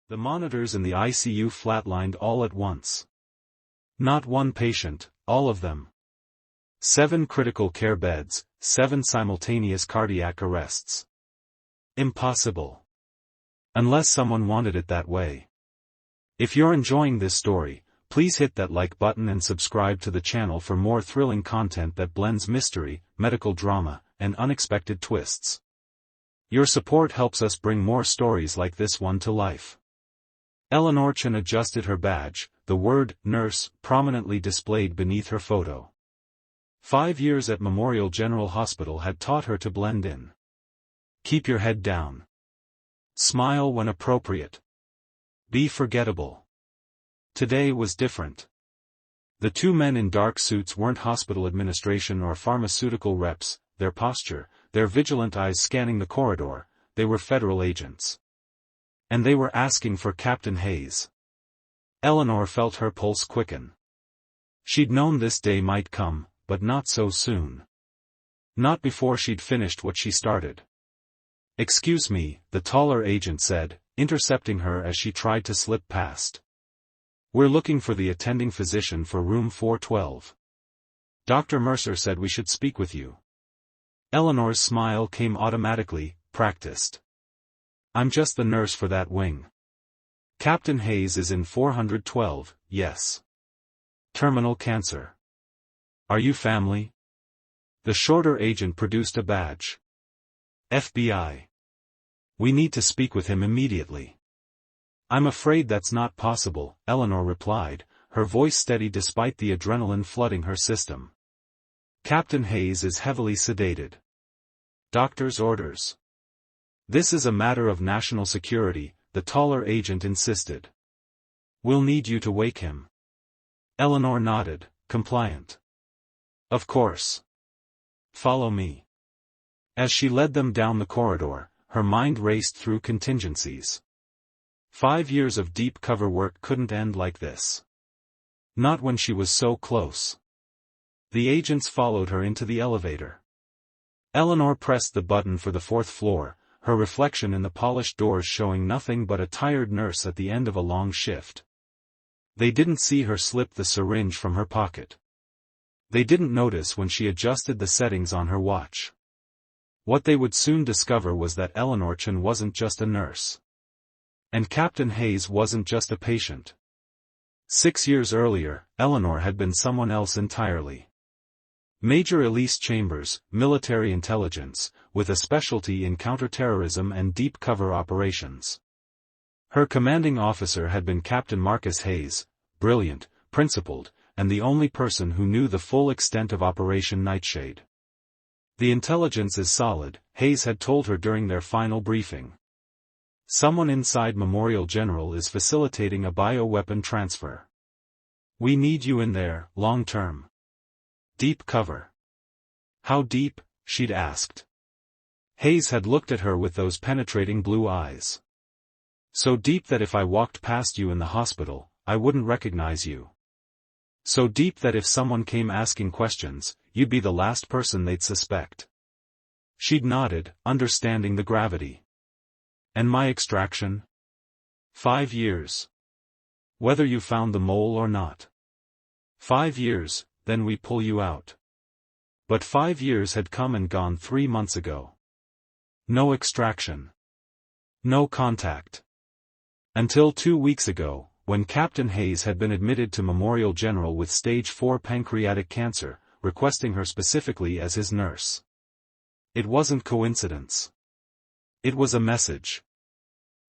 The monitors in the ICU flatlined all at once. Not one patient, all of them. 7 critical care beds, 7 simultaneous cardiac arrests. Impossible. Unless someone wanted it that way. If you're enjoying this story, please hit that like button and subscribe to the channel for more thrilling content that blends mystery, medical drama, and unexpected twists. Your support helps us bring more stories like this one to life. Eleanor Chen adjusted her badge, the word nurse prominently displayed beneath her photo. 5 years at Memorial General Hospital had taught her to blend in. Keep your head down. Smile when appropriate. Be forgettable. Today was different. The 2 men in dark suits weren't hospital administration or pharmaceutical reps, their posture, their vigilant eyes scanning the corridor, they were federal agents. And they were asking for Captain Hayes. Eleanor felt her pulse quicken. She'd known this day might come, but not so soon. Not before she'd finished what she started. "Excuse me," the taller agent said, intercepting her as she tried to slip past. "We're looking for the attending physician for room 412. Dr. Mercer said we should speak with you." Eleanor's smile came automatically, practiced. "I'm just the nurse for that wing. Captain Hayes is in 412, yes. Terminal cancer. Are you family?" The shorter agent produced a badge. "FBI. We need to speak with him immediately." "I'm afraid that's not possible," Eleanor replied, her voice steady despite the adrenaline flooding her system. "Captain Hayes is heavily sedated. Doctor's orders. This is a matter of national security," the taller agent insisted. "We'll need you to wake him." Eleanor nodded, compliant. "Of course. Follow me." As she led them down the corridor, her mind raced through contingencies. 5 years of deep cover work couldn't end like this. Not when she was so close. The agents followed her into the elevator. Eleanor pressed the button for the 4th floor, her reflection in the polished doors showing nothing but a tired nurse at the end of a long shift. They didn't see her slip the syringe from her pocket. They didn't notice when she adjusted the settings on her watch. What they would soon discover was that Eleanor Chen wasn't just a nurse. And Captain Hayes wasn't just a patient. 6 years earlier, Eleanor had been someone else entirely. Major Elise Chambers, military intelligence, with a specialty in counterterrorism and deep cover operations. Her commanding officer had been Captain Marcus Hayes, brilliant, principled, and the only person who knew the full extent of Operation Nightshade. "The intelligence is solid," Hayes had told her during their final briefing. "Someone inside Memorial General is facilitating a bioweapon transfer. We need you in there, long-term. Deep cover." "How deep?" she'd asked. Hayes had looked at her with those penetrating blue eyes. "So deep that if I walked past you in the hospital, I wouldn't recognize you. So deep that if someone came asking questions, you'd be the last person they'd suspect." She'd nodded, understanding the gravity. "And my extraction? 5 years. Whether you found the mole or not. 5 years, then we pull you out." But 5 years had come and gone 3 months ago. No extraction. No contact. Until 2 weeks ago, when Captain Hayes had been admitted to Memorial General with stage 4 pancreatic cancer, requesting her specifically as his nurse. It wasn't coincidence. It was a message.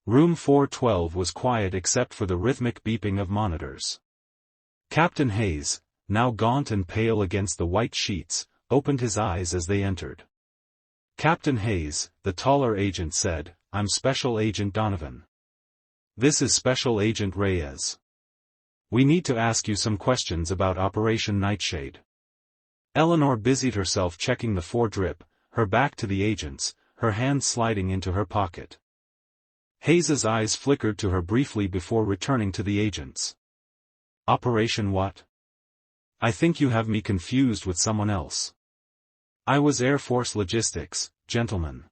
Room 412 was quiet except for the rhythmic beeping of monitors. Captain Hayes, now gaunt and pale against the white sheets, opened his eyes as they entered. "Captain Hayes," the taller agent said, "I'm Special Agent Donovan. This is Special Agent Reyes. We need to ask you some questions about Operation Nightshade." Eleanor busied herself checking the 4-drip, her back to the agents, her hand sliding into her pocket. Hayes's eyes flickered to her briefly before returning to the agents. "Operation what? I think you have me confused with someone else." "I was Air Force Logistics, gentlemen."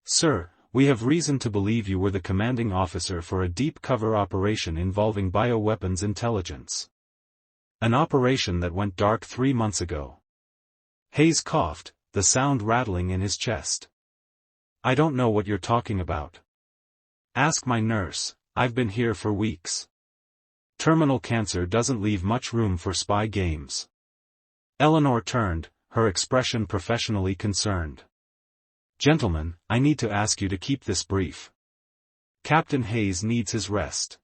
"Sir, We have reason to believe you were the commanding officer for a deep cover operation involving bioweapons intelligence. An operation that went dark 3 months ago. Hayes coughed, the sound rattling in his chest. I don't know what you're talking about. Ask my nurse, I've been here for weeks. Terminal cancer doesn't leave much room for spy games. Eleanor turned, her expression professionally concerned. Gentlemen, I need to ask you to keep this brief. Captain Hayes needs his rest.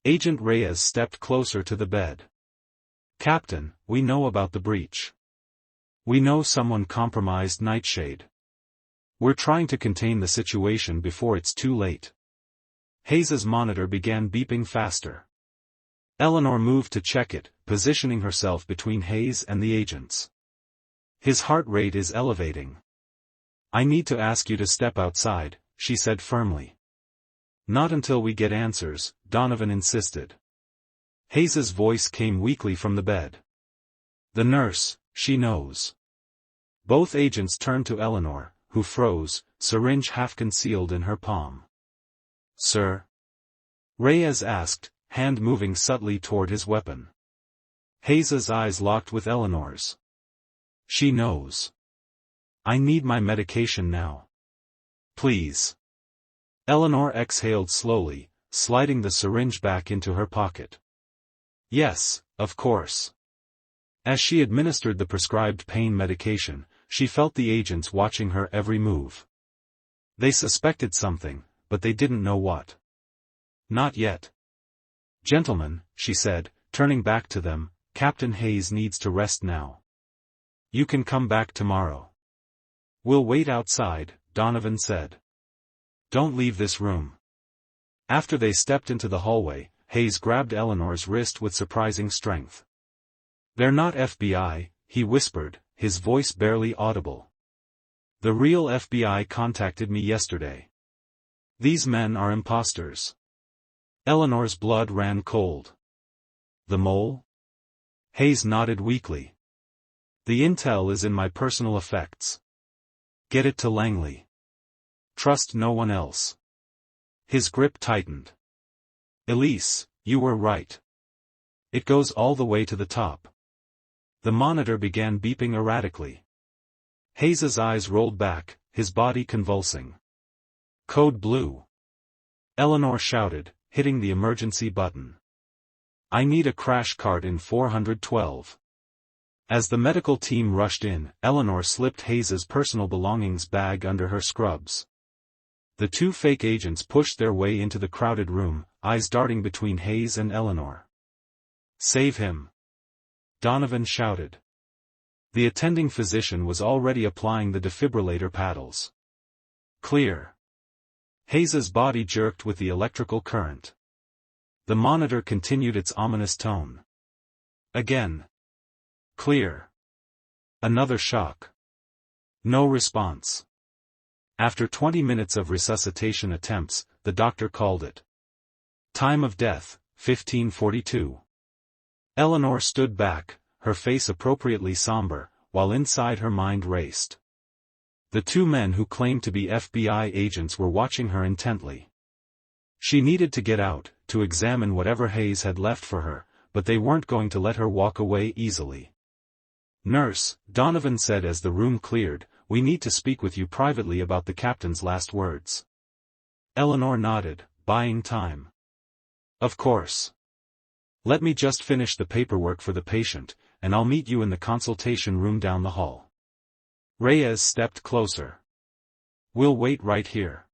Agent Reyes stepped closer to the bed. Captain, we know about the breach. We know someone compromised Nightshade. We're trying to contain the situation before it's too late. Hayes's monitor began beeping faster. Eleanor moved to check it, positioning herself between Hayes and the agents. His heart rate is elevating. I need to ask you to step outside, she said firmly. Not until we get answers, Donovan insisted. Hayes's voice came weakly from the bed. The nurse, she knows. Both agents turned to Eleanor, who froze, syringe half concealed in her palm. Sir? Reyes asked, hand moving subtly toward his weapon. Hayes's eyes locked with Eleanor's. She knows. I need my medication now. Please. Eleanor exhaled slowly, sliding the syringe back into her pocket. Yes, of course. As she administered the prescribed pain medication, she felt the agents watching her every move. They suspected something, but they didn't know what. Not yet. Gentlemen, she said, turning back to them, Captain Hayes needs to rest now. You can come back tomorrow. We'll wait outside, Donovan said. Don't leave this room. After they stepped into the hallway, Hayes grabbed Eleanor's wrist with surprising strength. They're not FBI, he whispered, his voice barely audible. The real FBI contacted me yesterday. These men are imposters. Eleanor's blood ran cold. The mole? Hayes nodded weakly. The intel is in my personal effects. Get it to Langley. Trust no one else. His grip tightened. Elise, you were right. It goes all the way to the top. The monitor began beeping erratically. Hayes's eyes rolled back, his body convulsing. Code blue. Eleanor shouted, hitting the emergency button. I need a crash cart in 412. As the medical team rushed in, Eleanor slipped Hayes's personal belongings bag under her scrubs. The two fake agents pushed their way into the crowded room, eyes darting between Hayes and Eleanor. Save him! Donovan shouted. The attending physician was already applying the defibrillator paddles. Clear. Hayes's body jerked with the electrical current. The monitor continued its ominous tone. Again. Clear. Another shock. No response. After 20 minutes of resuscitation attempts, the doctor called it. Time of death, 1542. Eleanor stood back, her face appropriately somber, while inside her mind raced. The two men who claimed to be FBI agents were watching her intently. She needed to get out, to examine whatever Hayes had left for her, but they weren't going to let her walk away easily. Nurse, Donovan said as the room cleared, we need to speak with you privately about the captain's last words. Eleanor nodded, buying time. Of course. Let me just finish the paperwork for the patient, and I'll meet you in the consultation room down the hall. Reyes stepped closer. We'll wait right here.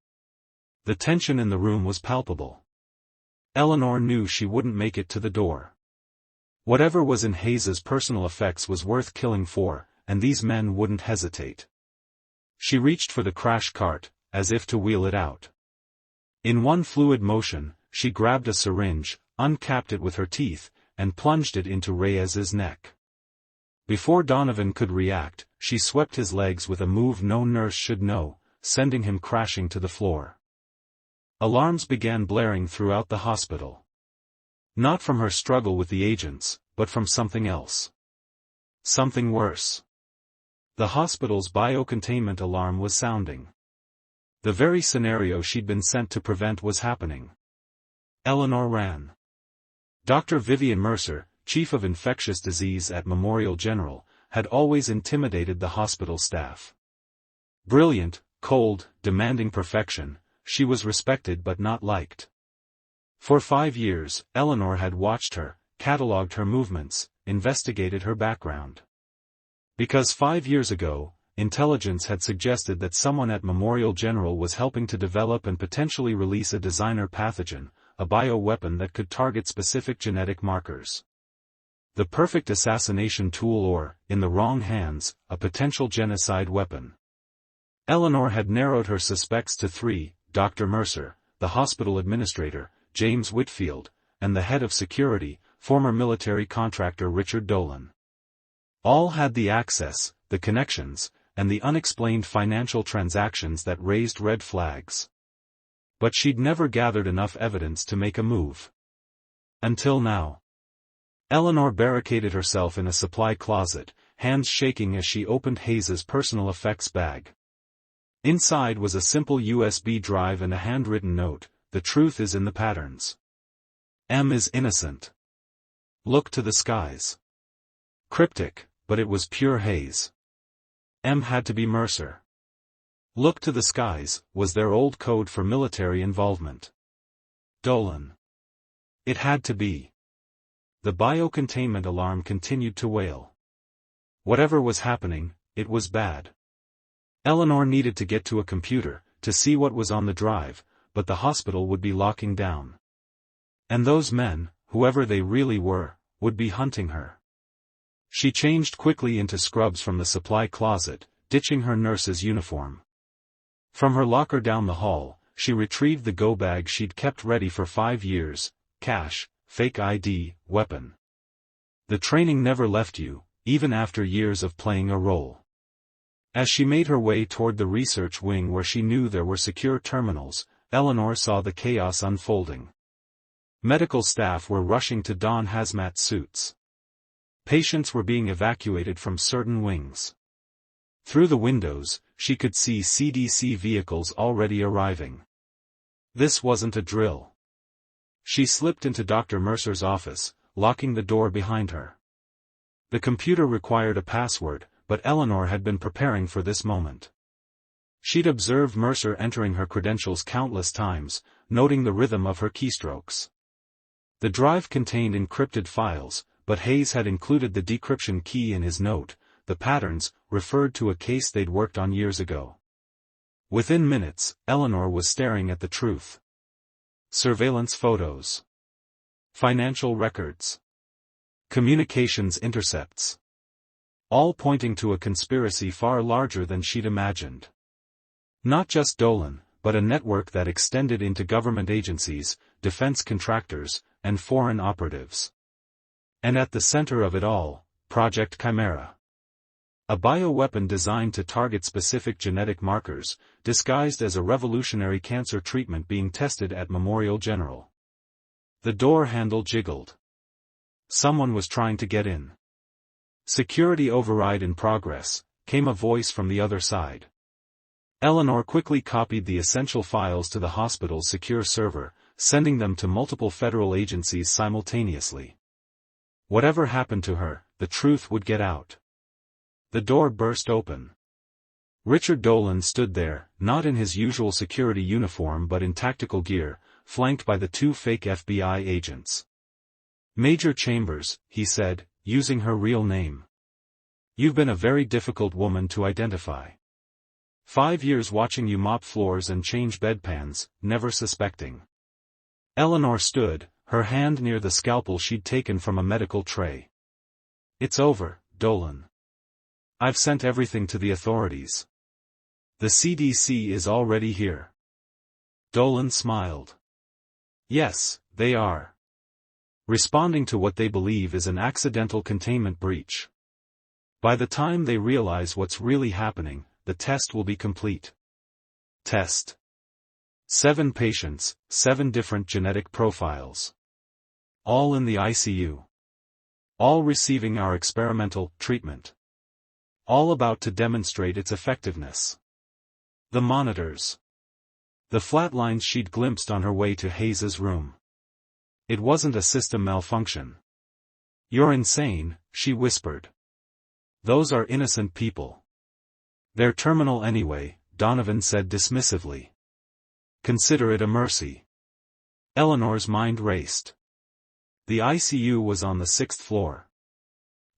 The tension in the room was palpable. Eleanor knew she wouldn't make it to the door. Whatever was in Hayes's personal effects was worth killing for, and these men wouldn't hesitate. She reached for the crash cart, as if to wheel it out. In one fluid motion, she grabbed a syringe, uncapped it with her teeth, and plunged it into Reyes's neck. Before Donovan could react, she swept his legs with a move no nurse should know, sending him crashing to the floor. Alarms began blaring throughout the hospital. Not from her struggle with the agents, but from something else. Something worse. The hospital's biocontainment alarm was sounding. The very scenario she'd been sent to prevent was happening. Eleanor ran. Dr. Vivian Mercer, chief of infectious disease at Memorial General, had always intimidated the hospital staff. Brilliant, cold, demanding perfection, she was respected but not liked. For 5 years, Eleanor had watched her, catalogued her movements, investigated her background. Because 5 years ago, intelligence had suggested that someone at Memorial General was helping to develop and potentially release a designer pathogen, a bioweapon that could target specific genetic markers. The perfect assassination tool or, in the wrong hands, a potential genocide weapon. Eleanor had narrowed her suspects to 3, Dr. Mercer, the hospital administrator, James Whitfield, and the head of security, former military contractor Richard Dolan. All had the access, the connections, and the unexplained financial transactions that raised red flags. But she'd never gathered enough evidence to make a move. Until now. Eleanor barricaded herself in a supply closet, hands shaking as she opened Hayes's personal effects bag. Inside was a simple USB drive and a handwritten note: "The truth is in the patterns. M is innocent. Look to the skies." Cryptic, but it was pure Hayes. M had to be Mercer. "Look to the skies" was their old code for military involvement. Dolan. It had to be. The biocontainment alarm continued to wail. Whatever was happening, it was bad. Eleanor needed to get to a computer, to see what was on the drive, but the hospital would be locking down. And those men, whoever they really were, would be hunting her. She changed quickly into scrubs from the supply closet, ditching her nurse's uniform. From her locker down the hall, she retrieved the go bag she'd kept ready for 5 years: cash, fake ID, weapon. The training never left you, even after years of playing a role. As she made her way toward the research wing where she knew there were secure terminals, Eleanor saw the chaos unfolding. Medical staff were rushing to don hazmat suits. Patients were being evacuated from certain wings. Through the windows, she could see CDC vehicles already arriving. This wasn't a drill. She slipped into Dr. Mercer's office, locking the door behind her. The computer required a password, but Eleanor had been preparing for this moment. She'd observed Mercer entering her credentials countless times, noting the rhythm of her keystrokes. The drive contained encrypted files, but Hayes had included the decryption key in his note. The patterns referred to a case they'd worked on years ago. Within minutes, Eleanor was staring at the truth. Surveillance photos. Financial records. Communications intercepts. All pointing to a conspiracy far larger than she'd imagined. Not just Dolan, but a network that extended into government agencies, defense contractors, and foreign operatives. And at the center of it all, Project Chimera. A bioweapon designed to target specific genetic markers, disguised as a revolutionary cancer treatment being tested at Memorial General. The door handle jiggled. Someone was trying to get in. "Security override in progress," came a voice from the other side. Eleanor quickly copied the essential files to the hospital's secure server, sending them to multiple federal agencies simultaneously. Whatever happened to her, the truth would get out. The door burst open. Richard Dolan stood there, not in his usual security uniform but in tactical gear, flanked by the 2 fake FBI agents. "Major Chambers," he said, using her real name. "You've been a very difficult woman to identify. 5 years watching you mop floors and change bedpans, never suspecting." Eleanor stood, her hand near the scalpel she'd taken from a medical tray. "It's over, Dolan. I've sent everything to the authorities. The CDC is already here." Dolan smiled. "Yes, they are. Responding to what they believe is an accidental containment breach. By the time they realize what's really happening, the test will be complete." Test. 7 patients, 7 different genetic profiles. All in the ICU. All receiving our experimental treatment. All about to demonstrate its effectiveness. The monitors. The flatlines she'd glimpsed on her way to Hayes's room. It wasn't a system malfunction. "You're insane," she whispered. "Those are innocent people." "They're terminal anyway," Donovan said dismissively. "Consider it a mercy." Eleanor's mind raced. The ICU was on the 6th floor.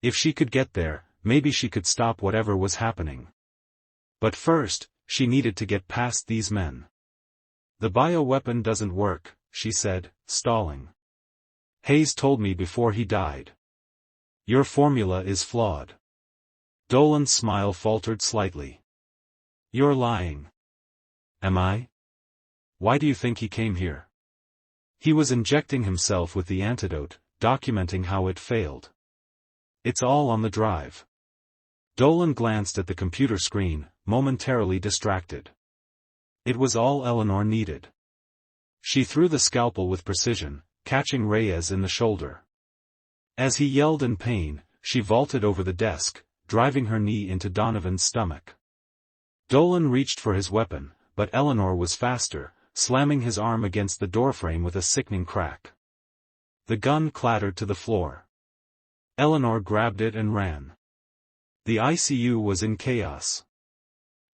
If she could get there, maybe she could stop whatever was happening. But first, she needed to get past these men. "The bioweapon doesn't work," she said, stalling. "Hayes told me before he died. Your formula is flawed." Dolan's smile faltered slightly. "You're lying." "Am I? Why do you think he came here?" "He was injecting himself with the antidote, documenting how it failed. It's all on the drive." Dolan glanced at the computer screen, momentarily distracted. It was all Eleanor needed. She threw the scalpel with precision, catching Reyes in the shoulder. As he yelled in pain, she vaulted over the desk, driving her knee into Donovan's stomach. Dolan reached for his weapon, but Eleanor was faster, slamming his arm against the doorframe with a sickening crack. The gun clattered to the floor. Eleanor grabbed it and ran. The ICU was in chaos.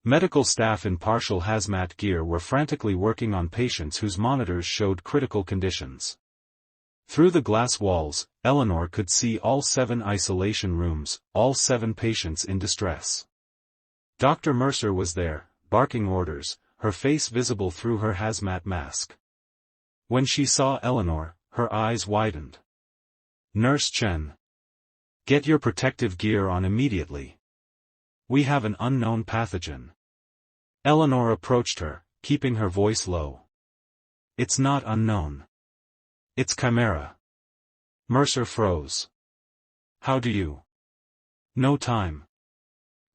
Medical staff in partial hazmat gear were frantically working on patients whose monitors showed critical conditions. Through the glass walls, Eleanor could see all 7 isolation rooms, all 7 patients in distress. Dr. Mercer was there, barking orders, her face visible through her hazmat mask. When she saw Eleanor, her eyes widened. "Nurse Chen. Get your protective gear on immediately. We have an unknown pathogen." Eleanor approached her, keeping her voice low. "It's not unknown. It's chimera." Mercer froze. "How do you?" "No time.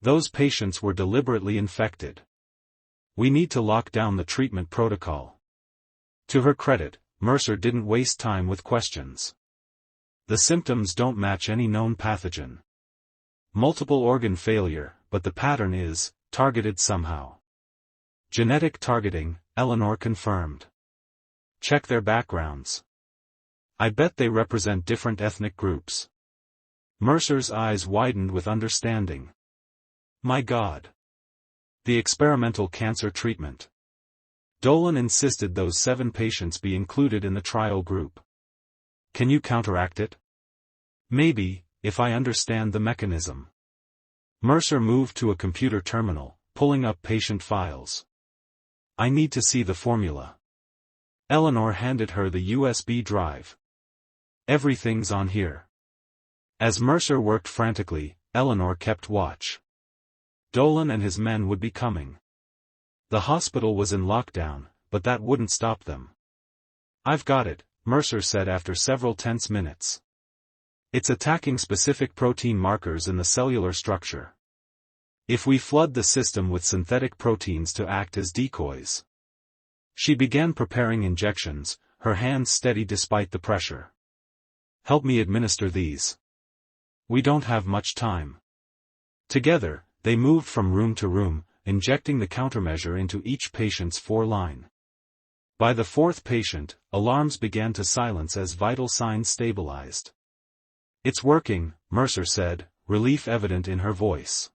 Those patients were deliberately infected. We need to lock down the treatment protocol." To her credit, Mercer didn't waste time with questions. "The symptoms don't match any known pathogen. Multiple organ failure, but the pattern is targeted somehow." "Genetic targeting," Eleanor confirmed. "Check their backgrounds. I bet they represent different ethnic groups." Mercer's eyes widened with understanding. "My God. The experimental cancer treatment." Dolan insisted those 7 patients be included in the trial group. "Can you counteract it?" "Maybe, if I understand the mechanism." Mercer moved to a computer terminal, pulling up patient files. "I need to see the formula." Eleanor handed her the USB drive. "Everything's on here." As Mercer worked frantically, Eleanor kept watch. Dolan and his men would be coming. The hospital was in lockdown, but that wouldn't stop them. "I've got it," Mercer said after several tense minutes. "It's attacking specific protein markers in the cellular structure. If we flood the system with synthetic proteins to act as decoys." She began preparing injections, her hands steady despite the pressure. "Help me administer these. We don't have much time." Together, they moved from room to room, injecting the countermeasure into each patient's foreline. By the 4th patient, alarms began to silence as vital signs stabilized. "It's working," Mercer said, relief evident in her voice.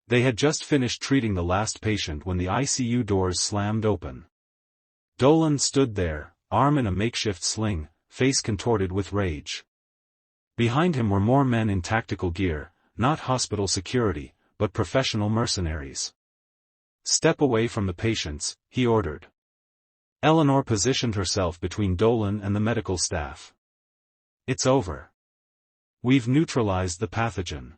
They had just finished treating the last patient when the ICU doors slammed open. Dolan stood there, arm in a makeshift sling, face contorted with rage. Behind him were more men in tactical gear, not hospital security, but professional mercenaries. "Step away from the patients," he ordered. Eleanor positioned herself between Dolan and the medical staff. "It's over. We've neutralized the pathogen.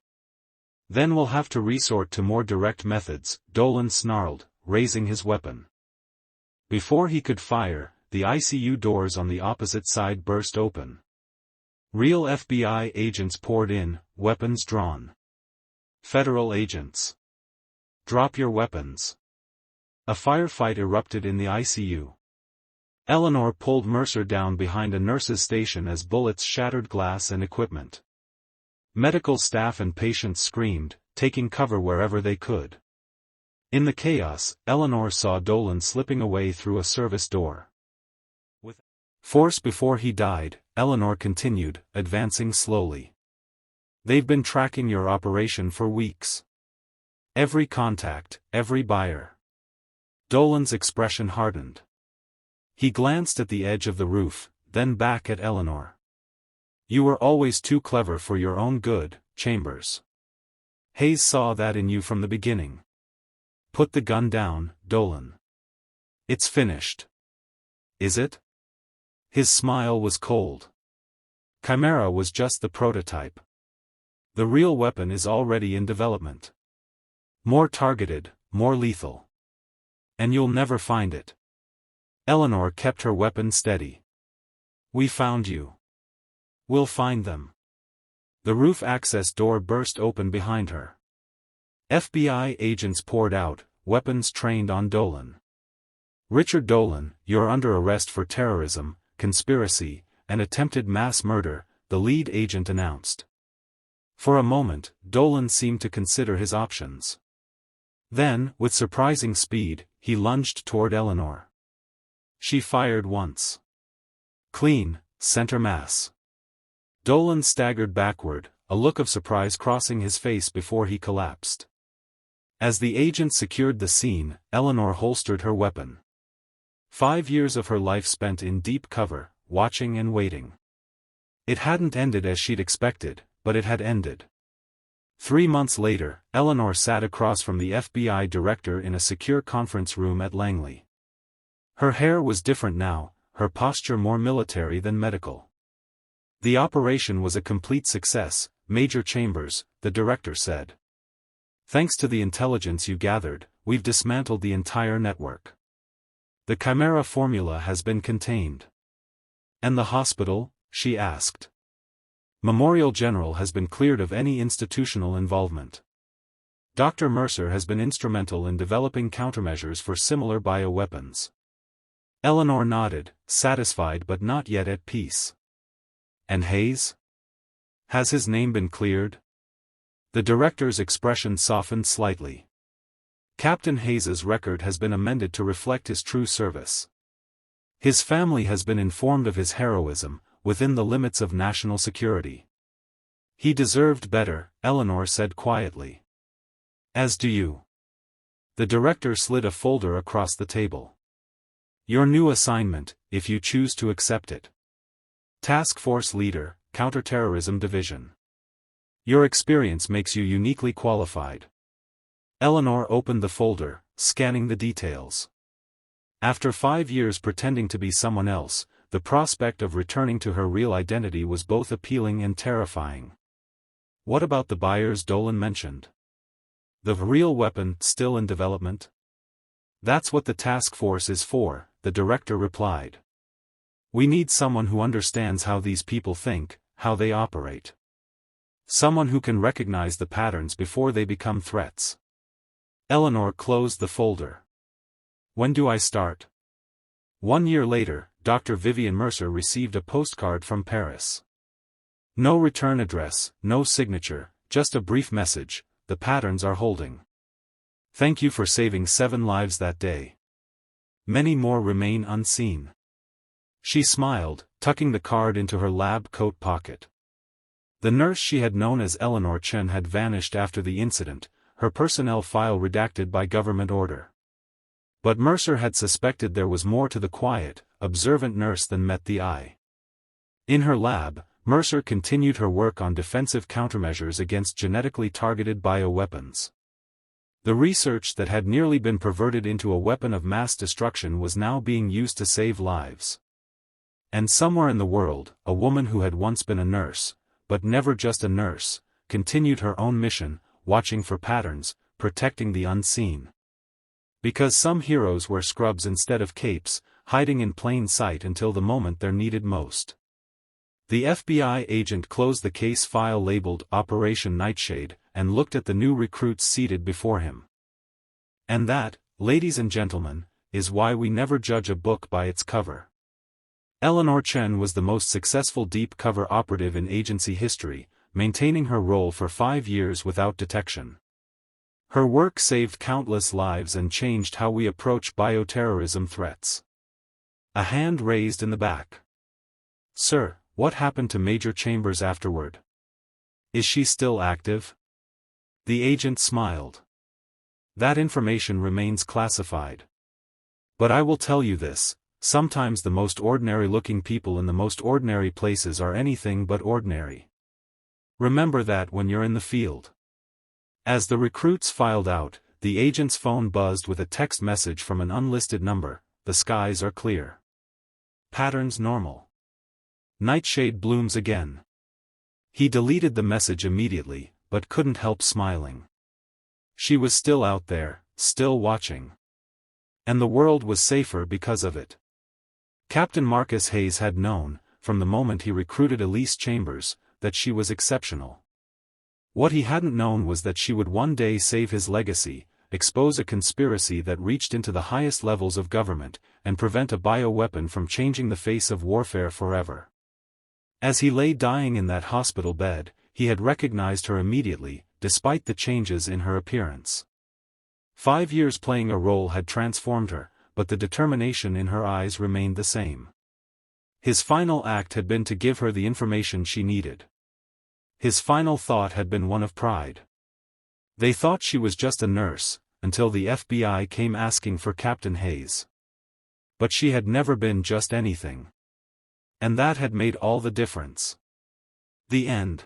Then we'll have to resort to more direct methods," Dolan snarled, raising his weapon. Before he could fire, the ICU doors on the opposite side burst open. Real FBI agents poured in, weapons drawn. Federal agents. "Drop your weapons." A firefight erupted in the ICU. Eleanor pulled Mercer down behind a nurse's station as bullets shattered glass and equipment. Medical staff and patients screamed, taking cover wherever they could. In the chaos, Eleanor saw Dolan slipping away through a service door. With force before he died, Eleanor continued, advancing slowly. They've been tracking your operation for weeks. Every contact, every buyer. Dolan's expression hardened. He glanced at the edge of the roof, then back at Eleanor. You were always too clever for your own good, Chambers. Hayes saw that in you from the beginning. Put the gun down, Dolan. It's finished. Is it? His smile was cold. Chimera was just the prototype. The real weapon is already in development. More targeted, more lethal. And you'll never find it. Eleanor kept her weapon steady. We found you. We'll find them. The roof access door burst open behind her. FBI agents poured out, weapons trained on Dolan. Richard Dolan, you're under arrest for terrorism, conspiracy, and attempted mass murder, the lead agent announced. For a moment, Dolan seemed to consider his options. Then, with surprising speed, he lunged toward Eleanor. She fired once. Clean, center mass. Dolan staggered backward, a look of surprise crossing his face before he collapsed. As the agent secured the scene, Eleanor holstered her weapon. 5 years of her life spent in deep cover, watching and waiting. It hadn't ended as she'd expected, but it had ended. 3 months later, Eleanor sat across from the FBI director in a secure conference room at Langley. Her hair was different now, her posture more military than medical. The operation was a complete success, Major Chambers, the director said. Thanks to the intelligence you gathered, we've dismantled the entire network. The Chimera formula has been contained. And the hospital? She asked. Memorial General has been cleared of any institutional involvement. Dr. Mercer has been instrumental in developing countermeasures for similar bioweapons. Eleanor nodded, satisfied but not yet at peace. And Hayes? Has his name been cleared? The director's expression softened slightly. Captain Hayes's record has been amended to reflect his true service. His family has been informed of his heroism, within the limits of national security. He deserved better, Eleanor said quietly. As do you. The director slid a folder across the table. Your new assignment, if you choose to accept it. Task Force Leader, Counterterrorism Division. Your experience makes you uniquely qualified. Eleanor opened the folder, scanning the details. After 5 years pretending to be someone else, the prospect of returning to her real identity was both appealing and terrifying. What about the buyers Dolan mentioned? The real weapon still in development? That's what the task force is for, the director replied. We need someone who understands how these people think, how they operate. Someone who can recognize the patterns before they become threats. Eleanor closed the folder. When do I start? 1 year later, Dr. Vivian Mercer received a postcard from Paris. No return address, no signature, just a brief message, the patterns are holding. Thank you for saving 7 lives that day. Many more remain unseen. She smiled, tucking the card into her lab coat pocket. The nurse she had known as Eleanor Chen had vanished after the incident, her personnel file redacted by government order. But Mercer had suspected there was more to the quiet, observant nurse than met the eye. In her lab, Mercer continued her work on defensive countermeasures against genetically targeted bioweapons. The research that had nearly been perverted into a weapon of mass destruction was now being used to save lives. And somewhere in the world, a woman who had once been a nurse, but never just a nurse, continued her own mission, watching for patterns, protecting the unseen. Because some heroes wear scrubs instead of capes, hiding in plain sight until the moment they're needed most. The FBI agent closed the case file labeled Operation Nightshade, and looked at the new recruits seated before him. And that, ladies and gentlemen, is why we never judge a book by its cover. Eleanor Chen was the most successful deep-cover operative in agency history, maintaining her role for 5 years without detection. Her work saved countless lives and changed how we approach bioterrorism threats. A hand raised in the back. Sir, what happened to Major Chambers afterward? Is she still active? The agent smiled. That information remains classified. But I will tell you this, sometimes the most ordinary-looking people in the most ordinary places are anything but ordinary. Remember that when you're in the field. As the recruits filed out, the agent's phone buzzed with a text message from an unlisted number. The skies are clear. Patterns normal. Nightshade blooms again. He deleted the message immediately, but couldn't help smiling. She was still out there, still watching. And the world was safer because of it. Captain Marcus Hayes had known, from the moment he recruited Elise Chambers, that she was exceptional. What he hadn't known was that she would one day save his legacy, expose a conspiracy that reached into the highest levels of government, and prevent a bioweapon from changing the face of warfare forever. As he lay dying in that hospital bed, he had recognized her immediately, despite the changes in her appearance. 5 years playing a role had transformed her, but the determination in her eyes remained the same. His final act had been to give her the information she needed. His final thought had been one of pride. They thought she was just a nurse, until the FBI came asking for Captain Hayes. But she had never been just anything. And that had made all the difference. The end.